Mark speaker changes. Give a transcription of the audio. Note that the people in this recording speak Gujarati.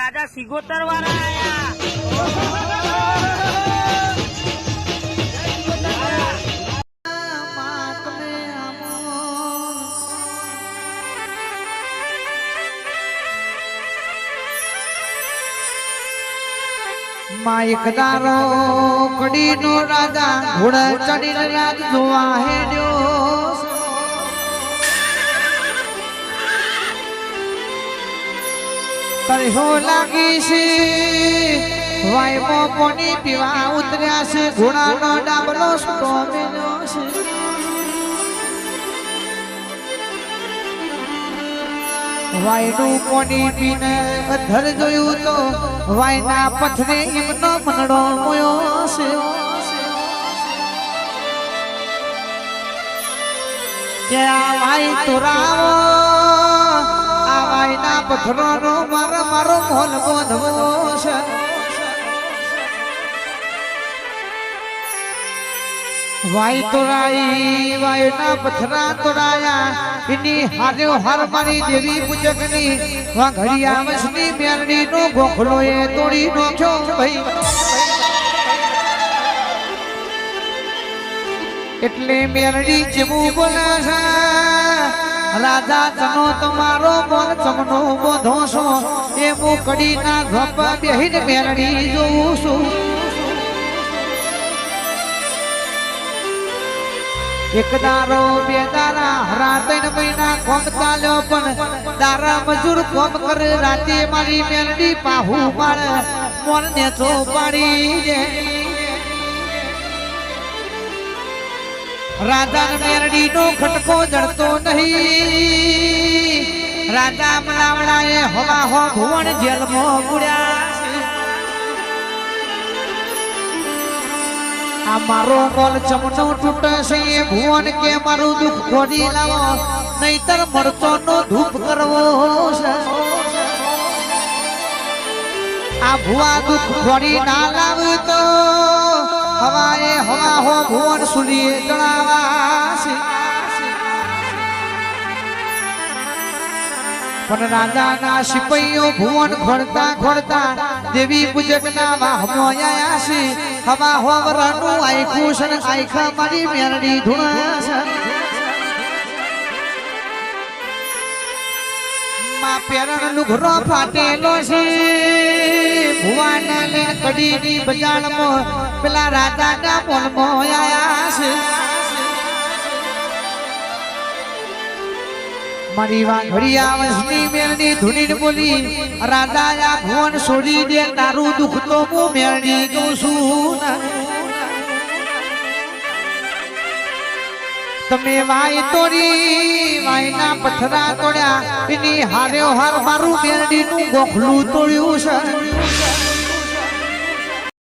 Speaker 1: રાજા સિગોતર વાળા આયા
Speaker 2: માયક દારો કડી નો રાજા ઘોડા ચડીને રાજ જોવા હેડ્યો કર્યો લાગી છે વાયમો પોની પીવા ઉતર્યા છે ઘોડાનો ડાબલો સુતો મેલ્યો છે વાયનું પોની પીને અધર જોયું તો વાયના પથરે એમનો મનડો મોયો છે કે આ વાય તોરાવો આ વાયના પથરોનો મારો મોલ બોધવો છે વાય તોરાઈ વાયના પથરા તોરાયા એની હાર્યો હાર મારી દેવી પૂજકની વાઘડિયા વંશની મેરડી નો ગોખલો એ તોડી નાખ્યો ભાઈ એટલે મેરડી જેવું બોલે છે રાજા તનો તમારો મોર ચમનો બોધો છો એ હું કડીના ધોપા બેહીને મેરડી જોઉં છું એક દારો બે દારા રાતન મહિના કોમ ચાલ્યો પણ દારા મજૂર કોમ કરે રાતે મારી મેરડી પાહુ મારે મોરને તો પાડી દે રાજા મેરડી નો ખટકો જડતો નહીં રાજા મલાવડાએ હવા હો ભુવન જેલમાં પૂર્યા આ મારો મોલ ચમનો તૂટે છે એ ભુવન કે મારું દુઃખ ખોડી લાવો નહીતર મરચો નો ધૂપ કરવો છે આ ભુવા દુઃખ ખોડી ના લાવતો હવાએ હવા હો ભુવન સુલીએ જણાવા છે પણ રાજાના સિપાહીઓ ભુવન ખોડતા ખોડતા દેવી પૂજકના વાહમાં આયા છે હવા હોવરાનું આખું છે ને આખા મારી મેરડી ધૂણા છે માં પેરણ લુઘરો ફાટેલો છે ભુવાના લે કડીની બજારમાં પેલા રાજાના મોલમાં આયા છે મારી વાઘડિયા વંશની મેરડી ધૂણીને બોલી રાજા ભુવન છોડી દે તારું દુઃખ તો હું મેરડી કહું છું તમે વાય તોડી વાયના પથરા તોડ્યા એની હાર્યો હાર મારું મેરડીનું ગોખલું તોડ્યું છે